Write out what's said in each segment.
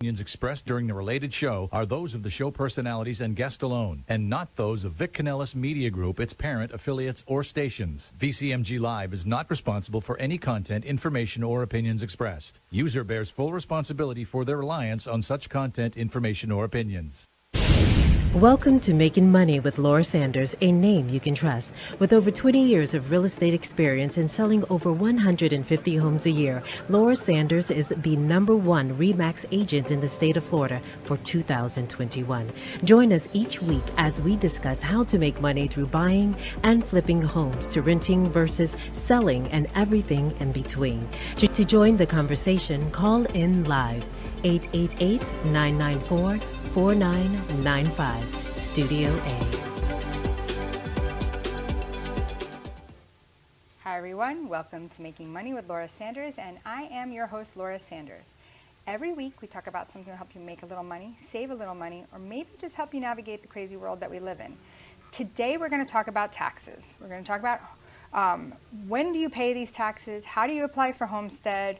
Opinions expressed during the related show are those of the show personalities and guest alone, and not those of Vic Canellis Media Group, its parent, affiliates, or stations. VCMG Live is not responsible for any content, information, or opinions expressed. User bears full responsibility for their reliance on such content, information, or opinions. Welcome to Making Money with Laura Sanders, a name you can trust. With over 20 years of real estate experience and selling over 150 homes a year, Laura Sanders is the #1 RE/MAX agent in the state of Florida for 2021. Join us each week as we discuss how to make money through buying and flipping homes to renting versus selling and everything in between. To join the conversation, call in live 888-994-4995, Studio A. Hi everyone, welcome to Making Money with Laura Sanders, and I am your host, Laura Sanders. Every week we talk about something to help you make a little money, save a little money, or maybe just help you navigate the crazy world that we live in. Today we're going to talk about taxes. We're going to talk about when do you pay these taxes, how do you apply for homestead,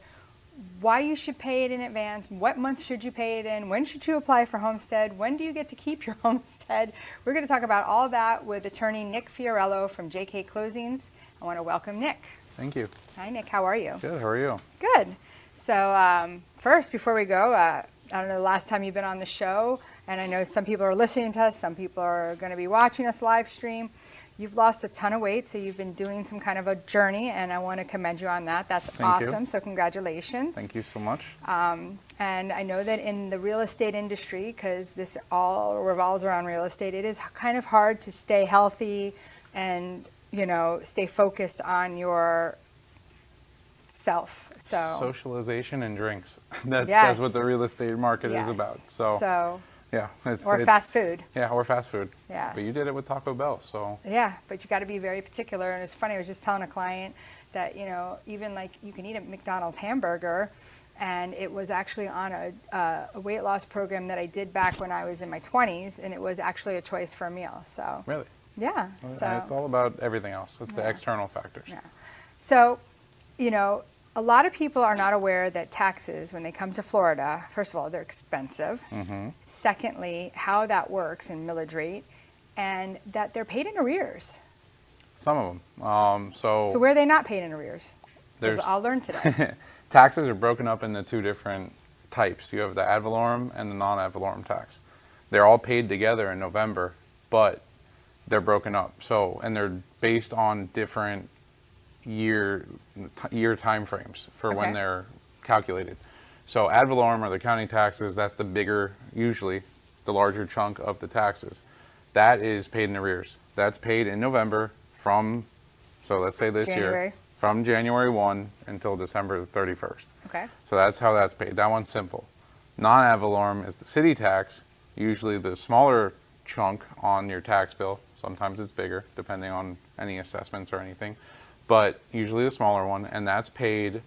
why you should pay it in advance, what month should you pay it in, when should you apply for homestead, when do you get to keep your homestead. We're going to talk about all that with attorney Nick Fiorello from JK Closings. I want to welcome Nick. Thank you. Hi Nick, how are you? Good, how are you? Good. So first, before we go, I don't know the last time you've been on the show, and I know some people are listening to us, some people are going to be watching us live stream. You've lost a ton of weight, so you've been doing some kind of a journey, and I want to commend you on that. That's awesome, so congratulations. Thank you so much. And I know that in the real estate industry, because this all revolves around real estate, it is kind of hard to stay healthy and, you know, stay focused on your self. So socialization and drinks. That's what the real estate market is about. So yeah, it's fast food. Yeah, or fast food. Yeah. But you did it with Taco Bell, so. Yeah, but you got to be very particular. And it's funny, I was just telling a client that, you know, even like you can eat a McDonald's hamburger, and it was actually on a weight loss program that I did back when I was in my 20s, and it was actually a choice for a meal. So. Really? Yeah. So. And it's all about everything else. It's the external factors. Yeah. So, you know, a lot of people are not aware that taxes, when they come to Florida, first of all, they're expensive. Mm-hmm. Secondly, how that works in millage rate, and that they're paid in arrears. Some of them. So where are they not paid in arrears? I'll learn today. Taxes are broken up into two different types. You have the ad valorem and the non-ad valorem tax. They're all paid together in November, but they're broken up. So, and they're based on different year time frames for when they're calculated. So ad valorem or the county taxes, that's the bigger, usually the larger chunk of the taxes. That is paid in arrears. That's paid in November from, so let's say this year, from January 1 until December 31st. Okay. So that's how that's paid. That one's simple. Non-ad valorem is the city tax, usually the smaller chunk on your tax bill. Sometimes it's bigger, depending on any assessments or anything. But usually the smaller one, and that's paid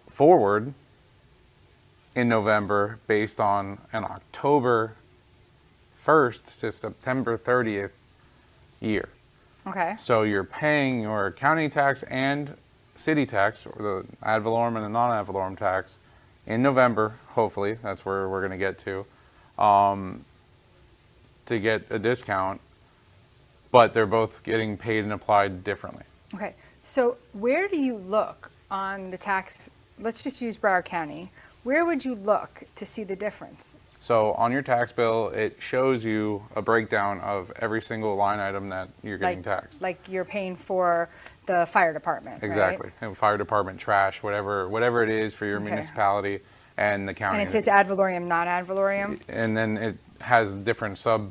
forward in November based on an October 1st to September 30th year. Okay. So you're paying your county tax and city tax, or the ad valorem and the non-ad valorem tax, in November, hopefully, that's where we're going to get to get a discount, but they're both getting paid and applied differently. Okay, so where do you look on the tax? Let's just use Broward County. Where would you look to see the difference? So on your tax bill, it shows you a breakdown of every single line item that you're getting taxed. Like you're paying for the fire department, exactly. Right? And fire department, trash, whatever it is for your municipality and the county. And it says ad valorem, not ad valorem? And then it has different sub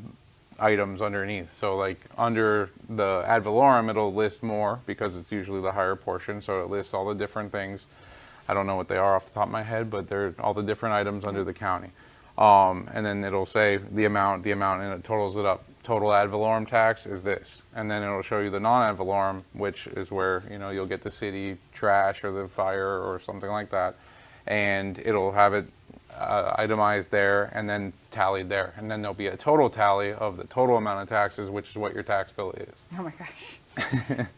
items underneath. So like under the ad valorem, it'll list more because it's usually the higher portion. So it lists all the different things. I don't know what they are off the top of my head, but they're all the different items under the county. And then it'll say the amount, and it totals it up. Total ad valorem tax is this. And then it'll show you the non-ad valorem, which is where, you know, you'll get the city trash or the fire or something like that. And it'll have it itemized there and then tallied there. And then there'll be a total tally of the total amount of taxes, which is what your tax bill is. Oh my gosh.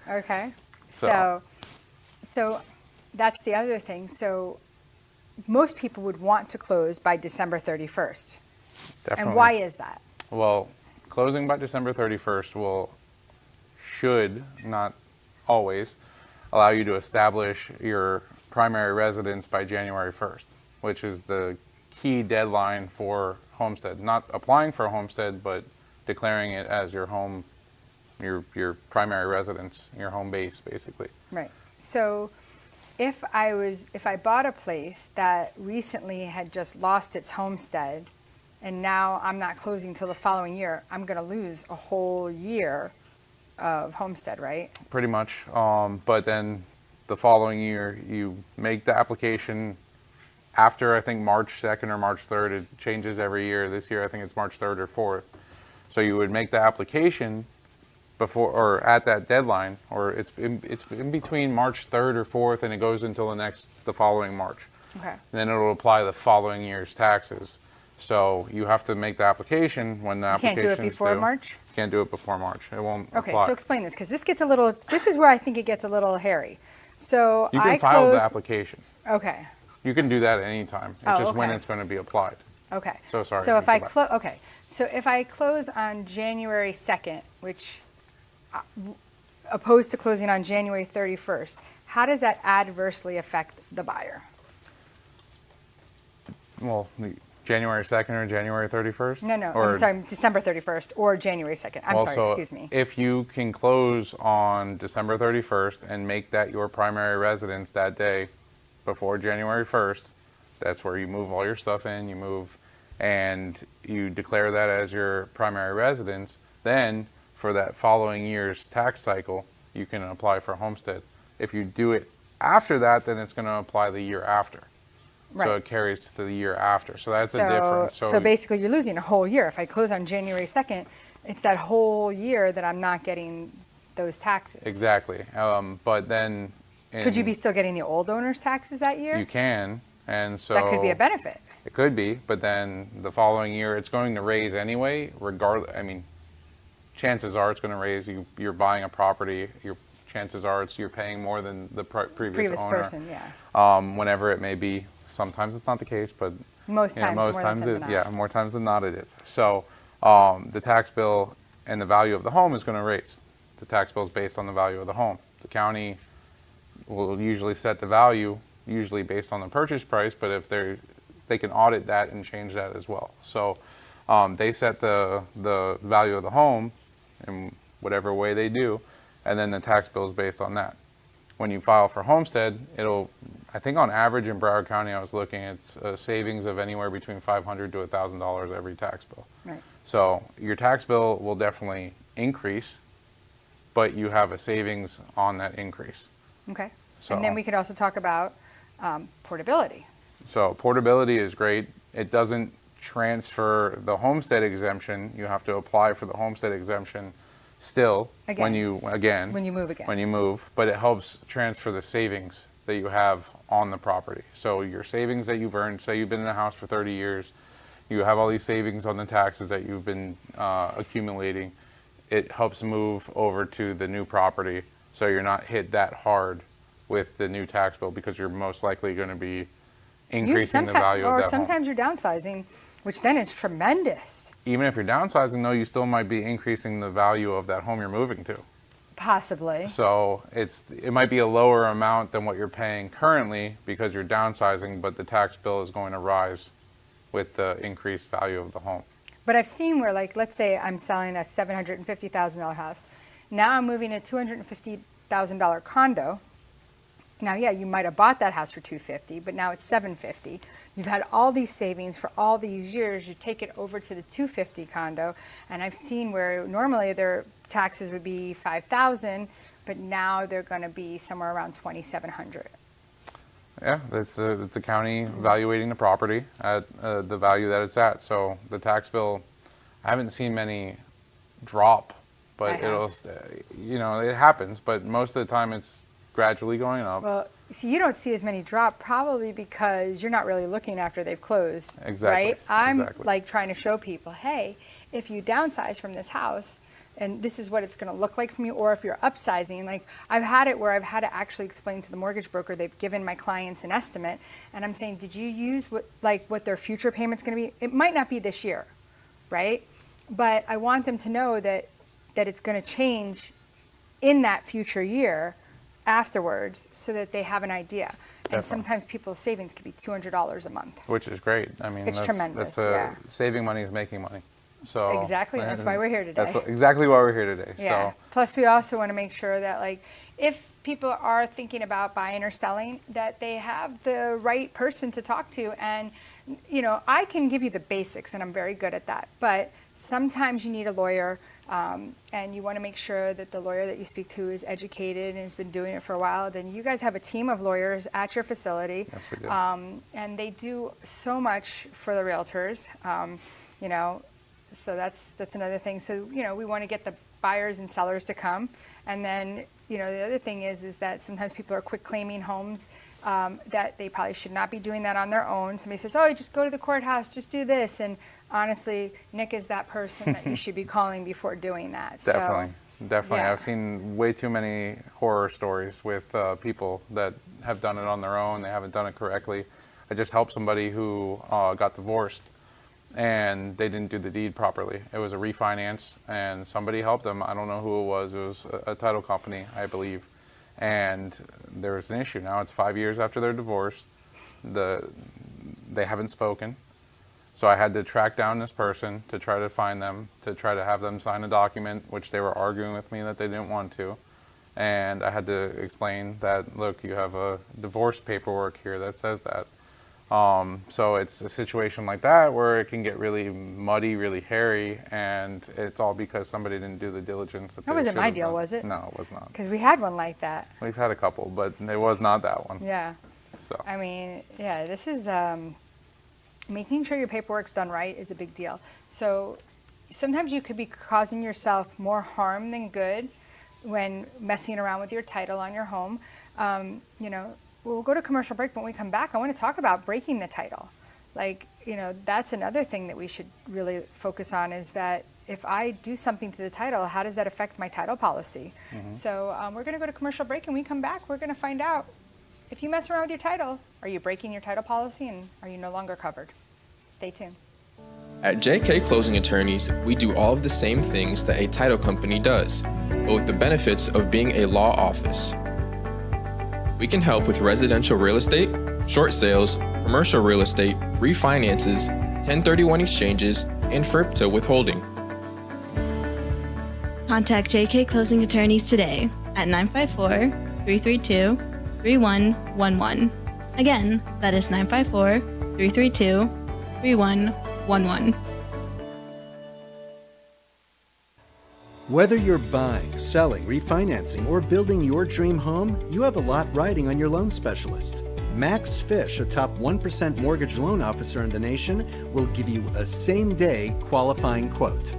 Okay. So that's the other thing. So most people would want to close by December 31st. Definitely. And why is that? Well, closing by December 31st should, not always, allow you to establish your primary residence by January 1st, which is the key deadline for homestead. Not applying for a homestead, but declaring it as your home, your primary residence, your home base, basically. Right. So if I bought a place that recently had just lost its homestead, and now I'm not closing till the following year, I'm going to lose a whole year of homestead, right? Pretty much. But then the following year, you make the application after, I think, March 2nd or March 3rd. It changes every year. This year, I think it's March 3rd or 4th. So you would make the application before or at that deadline, or it's in between March 3rd or 4th, and it goes until the following March. Okay. And then it'll apply the following year's taxes. So you have to make the application when the application is due. Can't do it before March? Can't do it before March. It won't Okay, apply. so explain this, because this is where I think it gets a little hairy. So You can I file the close, application. okay, You can do that at any time. It's Oh, just when okay. it's going to be applied. okay. So sorry, So you if I go back. so if I close on January 2nd, which opposed to closing on January 31st, how does that adversely affect the buyer? Well, January 2nd or January 31st? No, Or, I'm sorry, December 31st or January 2nd. I'm sorry, so excuse me. if you can close on December 31st and make that your primary residence that day before January 1st, that's where you move all your stuff in, and you declare that as your primary residence, then for that following year's tax cycle, you can apply for homestead. If you do it after that, then it's going to apply the year after. Right. So it carries to the year after. So that's the difference. So basically, you're losing a whole year. If I close on January 2nd, it's that whole year that I'm not getting those taxes. Exactly. But then... Could you be still getting the old owner's taxes that year? You can. And so... That could be a benefit. It could be. But then the following year, it's going to raise anyway, regardless. I mean, chances are it's going to raise. You're buying a property. Chances are you're paying more than the previous owner. Person, yeah. Whenever it may be. Sometimes it's not the case, but Most times, most more times than not. yeah, more times than not it is. So the tax bill and the value of the home is going to raise. The tax bill is based on the value of the home. The county will usually set the value, usually based on the purchase price, but if they can audit that and change that as well. So they set the value of the home in whatever way they do, and then the tax bill is based on that. When you file for homestead, I think on average in Broward County, I was looking at a savings of anywhere between $500 to $1,000 every tax bill. Right. So your tax bill will definitely increase, but you have a savings on that increase. Okay. So- And then we could also talk about portability. So portability is great. It doesn't transfer the homestead exemption. You have to apply for the homestead exemption still when you move, but it helps transfer the savings that you have on the property. So your savings that you've earned, say you've been in a house for 30 years, you have all these savings on the taxes that you've been accumulating. It helps move over to the new property, so you're not hit that hard with the new tax bill, because you're most likely going to be increasing the value of that home. Or sometimes you're downsizing, which then is tremendous. Even if you're downsizing, though, you still might be increasing the value of that home you're moving to. Possibly. So it might be a lower amount than what you're paying currently because you're downsizing, but the tax bill is going to rise with the increased value of the home. But I've seen where, like, let's say I'm selling a $750,000 house. Now I'm moving a $250,000 condo. Now, yeah, you might have bought that house for $250,000, but now it's $750,000. You've had all these savings for all these years. You take it over to the $250,000 condo, and I've seen where normally their taxes would be $5,000, but now they're going to be somewhere around $2,700. Yeah, that's the county evaluating the property at the value that it's at. So the tax bill, I haven't seen many drop, but it happens. But most of the time, it's gradually going up. Well, so you don't see as many drop, probably because you're not really looking after they've closed. Exactly. Right? I'm Exactly. like trying to show people, hey, if you downsize from this house, and this is what it's going to look like from you. Or if you're upsizing, like I've had it where I've had to actually explain to the mortgage broker, they've given my clients an estimate, and I'm saying, did you use what their future payment's going to be? It might not be this year, right? But I want them to know that it's going to change in that future year afterwards, so that they have an idea. Definitely. And sometimes people's savings could be $200 a month. Which is great. I mean, It's tremendous, yeah. Saving money is making money. So Exactly. That's why we're here today. That's exactly why we're here today. Yeah. So Plus, we also want to make sure that, like, if people are thinking about buying or selling, that they have the right person to talk to. And, you know, I can give you the basics, and I'm very good at that. But sometimes you need a lawyer, and you want to make sure that the lawyer that you speak to is educated and has been doing it for a while. Then you guys have a team of lawyers at your facility. Yes, we do. And they do so much for the realtors, you know. So that's another thing. So, you know, we want to get the buyers and sellers to come. And then, you know, the other thing is that sometimes people are quick claiming homes, that they probably should not be doing that on their own. Somebody says, oh, just go to the courthouse, just do this. And honestly, Nick is that person that you should be calling before doing that. Definitely. Yeah. I've seen way too many horror stories with people that have done it on their own. They haven't done it correctly. I just helped somebody who got divorced, and they didn't do the deed properly. It was a refinance, and somebody helped them. I don't know who it was. It was a title company, I believe. And there was an issue. Now it's 5 years after their divorce. They haven't spoken. So I had to track down this person to try to find them, to try to have them sign a document, which they were arguing with me that they didn't want to. And I had to explain that, look, you have a divorce paperwork here that says that. So it's a situation like that where it can get really muddy, really hairy, and it's all because somebody didn't do the diligence. That wasn't my deal, was it? No, it was not. Because we had one like that. We've had a couple, but it was not that one. Yeah. So I mean, yeah, this is making sure your paperwork's done right is a big deal. So sometimes you could be causing yourself more harm than good when messing around with your title on your home. You know, we'll go to commercial break, but when we come back, I want to talk about breaking the title. Like, you know, that's another thing that we should really focus on, is that if I do something to the title, how does that affect my title policy? So we're going to go to commercial break, and when we come back, we're going to find out, if you mess around with your title, are you breaking your title policy, and are you no longer covered? Stay tuned. At JK Closing Attorneys, we do all of the same things that a title company does, but with the benefits of being a law office. We can help with residential real estate, short sales, commercial real estate, refinances, 1031 exchanges, and FIRPTA withholding. Contact JK Closing Attorneys today at 954-332-3111. Again, that is 954-332-3111. Whether you're buying, selling, refinancing, or building your dream home, you have a lot riding on your loan specialist. Max Fish, a top 1% mortgage loan officer in the nation, will give you a same-day qualifying quote.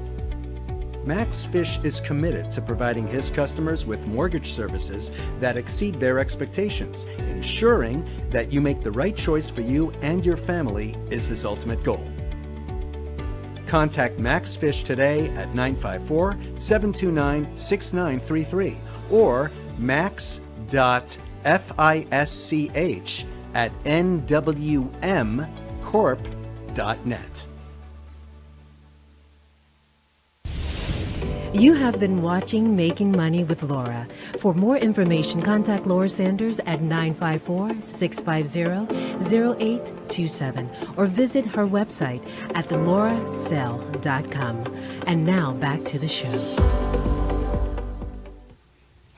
Max Fish is committed to providing his customers with mortgage services that exceed their expectations. Ensuring that you make the right choice for you and your family is his ultimate goal. Contact Max Fish today at 954-729-6933 or max.fisch@nwmcorp.net. You have been watching Making Money with Laura. For more information, contact Laura Sanders at 954-650-0827 or visit her website at laurasell.com. And now back to the show.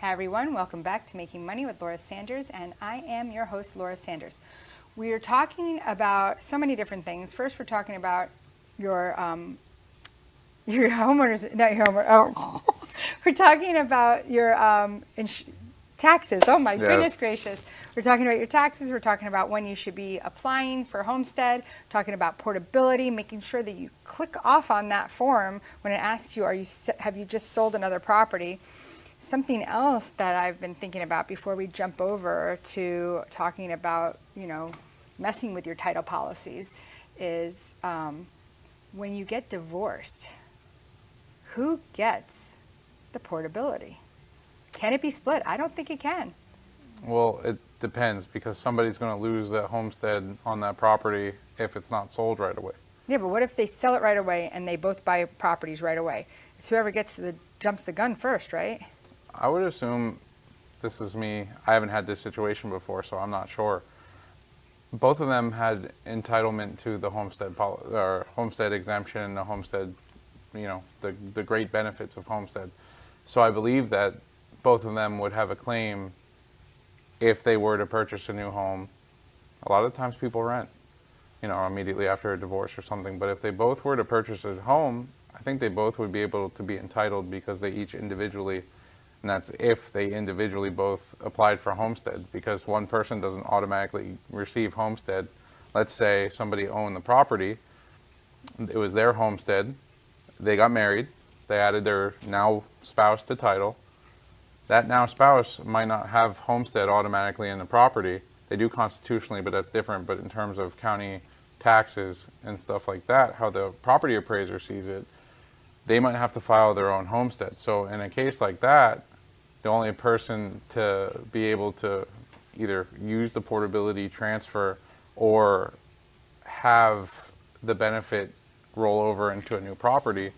Hi everyone, welcome back to Making Money with Laura Sanders, and I am your host, Laura Sanders. We are talking about so many different things. First, we're talking about your homeowners, not your homeowner. Oh. We're talking about your taxes. Oh my goodness gracious. We're talking about your taxes. We're talking about when you should be applying for homestead. We're talking about portability, making sure that you click off on that form when it asks you, have you just sold another property? Something else that I've been thinking about before we jump over to talking about, you know, messing with your title policies is when you get divorced, who gets the portability? Can it be split? I don't think it can. Well, it depends because somebody's going to lose that homestead on that property if it's not sold right away. Yeah, but what if they sell it right away and they both buy properties right away? It's whoever jumps the gun first, right? I would assume, this is me, I haven't had this situation before, so I'm not sure. Both of them had entitlement to the homestead exemption, the homestead, the great benefits of homestead. So I believe that both of them would have a claim if they were to purchase a new home. A lot of times people rent, immediately after a divorce or something. But if they both were to purchase a home, I think they both would be able to be entitled because they each individually, and that's if they individually both applied for homestead, because one person doesn't automatically receive homestead. Let's say somebody owned the property, it was their homestead, they got married, they added their now spouse to title. That now spouse might not have homestead automatically in the property. They do constitutionally, but that's different. But in terms of county taxes and stuff like that, how the property appraiser sees it, they might have to file their own homestead. So in a case like that, the only person to be able to either use the portability transfer or have the benefit roll over into a new property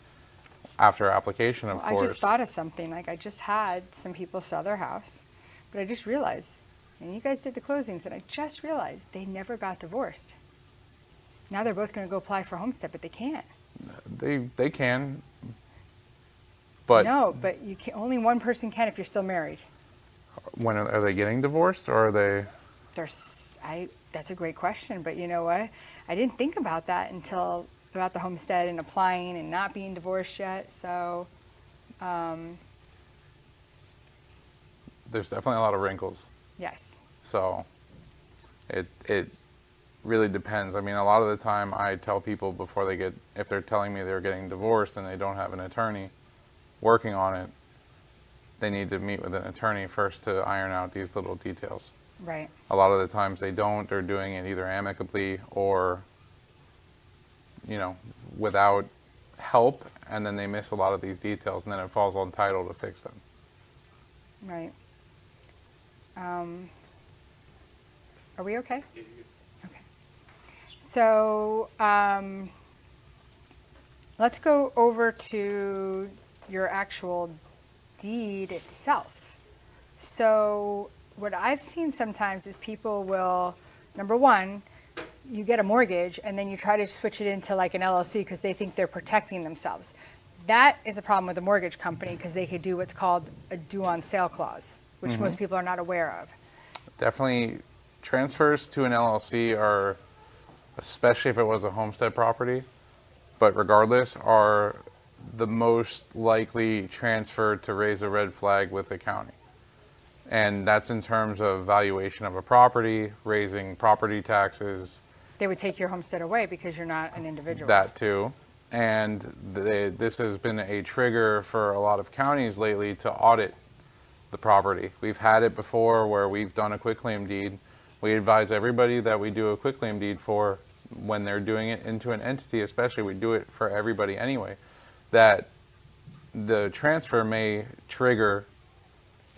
after application, of course. I just thought of something. Like, I just had some people sell their house, but I just realized, and you guys did the closings, and I just realized they never got divorced. Now they're both going to go apply for homestead, but they can't. They can, but no, but you can, only one person can if you're still married. When are they getting divorced, or are they? That's a great question, but you know what? I didn't think about that until about the homestead and applying and not being divorced yet. So there's definitely a lot of wrinkles. Yes. So it really depends. I mean, a lot of the time I tell people before if they're telling me they're getting divorced and they don't have an attorney working on it, they need to meet with an attorney first to iron out these little details. Right. A lot of the times they don't. They're doing it either amicably or, without help, and then they miss a lot of these details, and then it falls on title to fix them. Right. Are we okay? Okay. So let's go over to your actual deed itself. So what I've seen sometimes is people will, number one, you get a mortgage and then you try to switch it into like an LLC because they think they're protecting themselves. That is a problem with a mortgage company because they could do what's called a due on sale clause, which most people are not aware of. Definitely, transfers to an LLC are, especially if it was a homestead property, but regardless, are the most likely transfer to raise a red flag with the county. And that's in terms of valuation of a property, raising property taxes. They would take your homestead away because you're not an individual. That too. And this has been a trigger for a lot of counties lately to audit the property. We've had it before where we've done a quitclaim deed. We advise everybody that we do a quitclaim deed for when they're doing it into an entity, especially we do it for everybody anyway, that the transfer may trigger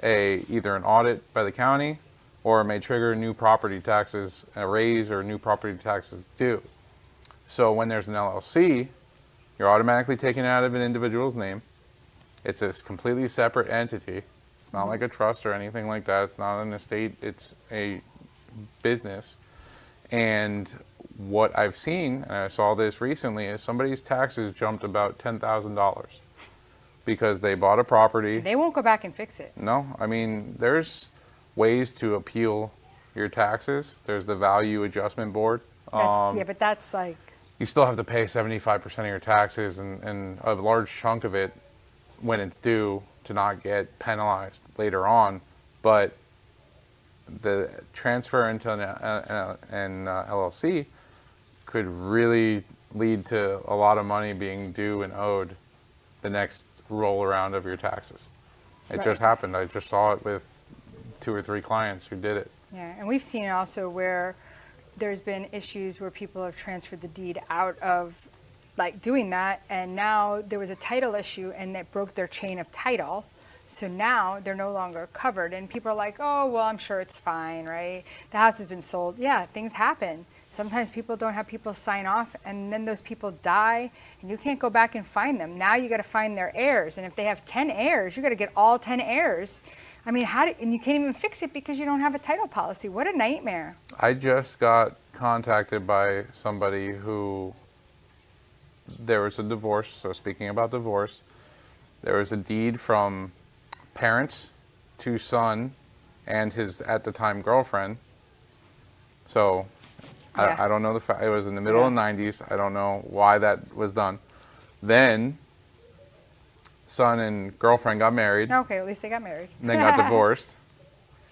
either an audit by the county or it may trigger new property taxes, a raise or new property taxes due. So when there's an LLC, you're automatically taken out of an individual's name. It's a completely separate entity. It's not like a trust or anything like that. It's not an estate. It's a business. And what I've seen, and I saw this recently, is somebody's taxes jumped about $10,000 because they bought a property. They won't go back and fix it. No, I mean, there's ways to appeal your taxes. There's the Value Adjustment Board. Yeah, but that's like... You still have to pay 75% of your taxes and a large chunk of it when it's due to not get penalized later on. But the transfer into an LLC could really lead to a lot of money being due and owed the next roll around of your taxes. It just happened. I just saw it with 2 or 3 clients who did it. Yeah, and we've seen also where there's been issues where people have transferred the deed out of, like doing that, and now there was a title issue and that broke their chain of title. So now they're no longer covered, and people are like, oh, well, I'm sure it's fine, right? The house has been sold. Yeah, things happen. Sometimes people don't have people sign off, and then those people die, and you can't go back and find them. Now you got to find their heirs, and if they have 10 heirs, you got to get all 10 heirs. I mean, and you can't even fix it because you don't have a title policy. What a nightmare. I just got contacted by somebody who, there was a divorce, so speaking about divorce, there was a deed from parents to son and his, at the time, girlfriend. So Yeah. I don't know the fact. It was in the middle of the 90s. I don't know why that was done. Then son and girlfriend got married. Okay, at least they got married. And then got divorced.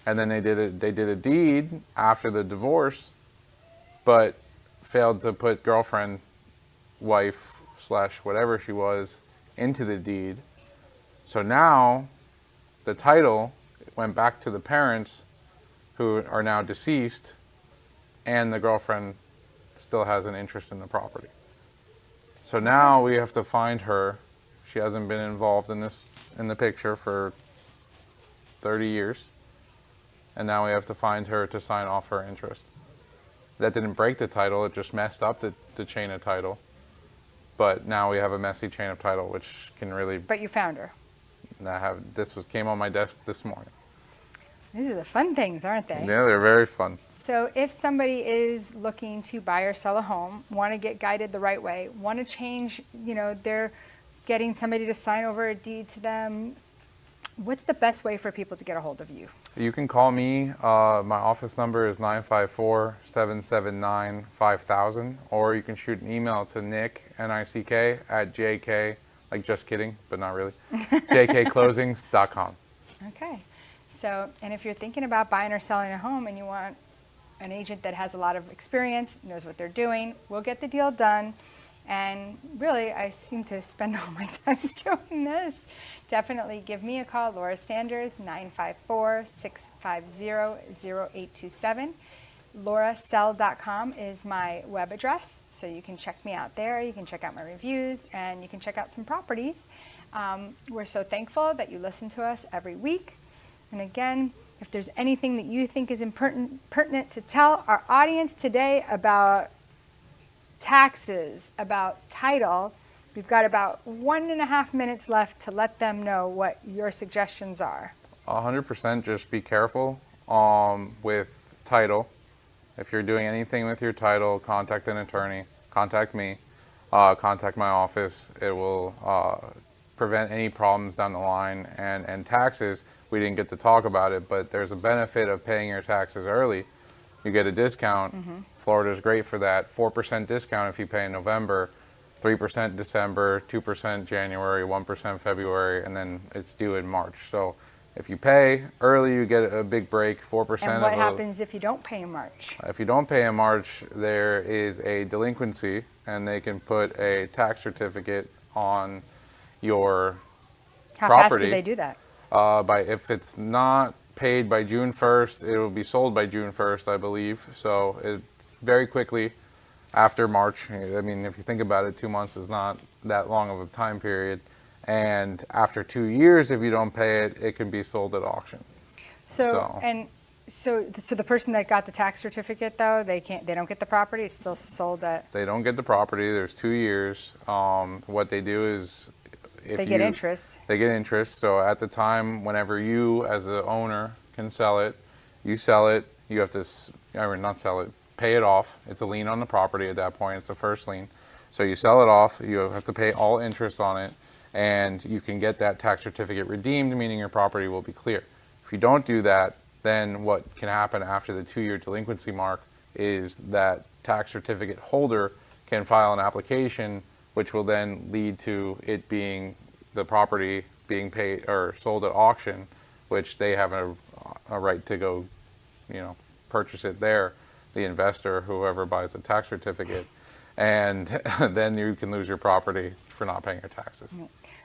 And then they did a deed after the divorce, but failed to put girlfriend, wife / whatever she was into the deed. So now the title went back to the parents, who are now deceased, and the girlfriend still has an interest in the property. So now we have to find her. She hasn't been involved in the picture for 30 years. And now we have to find her to sign off her interest. That didn't break the title, it just messed up the chain of title. But now we have a messy chain of title, which can really But you found her. came on my desk this morning. These are the fun things, aren't they? Yeah, they're very fun. So if somebody is looking to buy or sell a home, want to get guided the right way, want to change, they're getting somebody to sign over a deed to them, what's the best way for people to get a hold of you? You can call me. My office number is 954-779-5000, or you can shoot an email to Nick, N-I-C-K, at JK, like just kidding, but not really, jkclosings.com. Okay. So, and if you're thinking about buying or selling a home and you want an agent that has a lot of experience, knows what they're doing, we'll get the deal done. And really, I seem to spend all my time doing this. Definitely give me a call, Laura Sanders, 954-650-0827. LauraSell.com is my web address, so you can check me out there. You can check out my reviews, and you can check out some properties. We're so thankful that you listen to us every week. And again, if there's anything that you think is pertinent to tell our audience today about taxes, about title, we've got about 1.5 minutes left to let them know what your suggestions are. 100% just be careful with title. If you're doing anything with your title, contact an attorney, contact me, contact my office. It will prevent any problems down the line. And taxes, we didn't get to talk about it, but there's a benefit of paying your taxes early. You get a discount. Mm-hmm. Florida's great for that. 4% discount if you pay in November, 3% December, 2% January, 1% February, and then it's due in March. So if you pay early, you get a big break, 4%. And what happens if you don't pay in March? If you don't pay in March, there is a delinquency, and they can put a tax certificate on your How property. fast do they do that? If it's not paid by June 1st, it will be sold by June 1st, I believe. So it very quickly after March. I mean, if you think about it, 2 months is not that long of a time period. And after 2 years, if you don't pay it, it can be sold at auction. So the person that got the tax certificate, though, they don't get the property. It's still sold at. They don't get the property. There's 2 years. What they do is, They get interest. They get interest. So at the time, whenever you, as the owner, can sell it, you sell it. You have to, not sell it, pay it off. It's a lien on the property at that point. It's the first lien. So you sell it off. You have to pay all interest on it, and you can get that tax certificate redeemed, meaning your property will be clear. If you don't do that, then what can happen after the 2-year delinquency mark is that tax certificate holder can file an application, which will then lead to it being the property being paid or sold at auction, which they have a right to go, purchase it there, the investor, whoever buys the tax certificate, and then you can lose your property for not paying your taxes.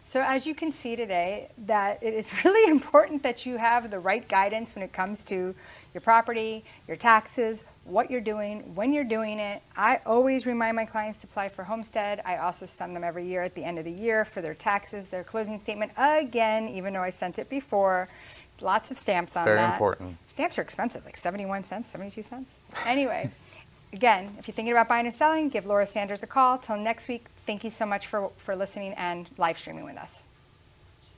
So as you can see today, that it is really important that you have the right guidance when it comes to your property, your taxes, what you're doing, when you're doing it. I always remind my clients to apply for homestead. I also send them every year at the end of the year for their taxes, their closing statement again, even though I sent it before. Lots of stamps on that. Very important. Stamps are expensive, like 71 cents, 72 cents. Anyway, again, if you're thinking about buying or selling, give Laura Sanders a call. Till next week, thank you so much for listening and live streaming with us.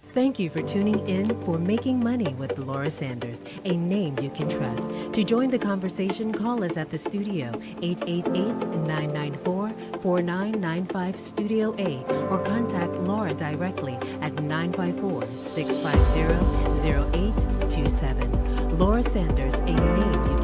Thank you for tuning in for Making Money with Laura Sanders, a name you can trust. To join the conversation, call us at the studio, 888-994-4995 Studio A, or contact Laura directly at 954-650-0827. Laura Sanders, a name you can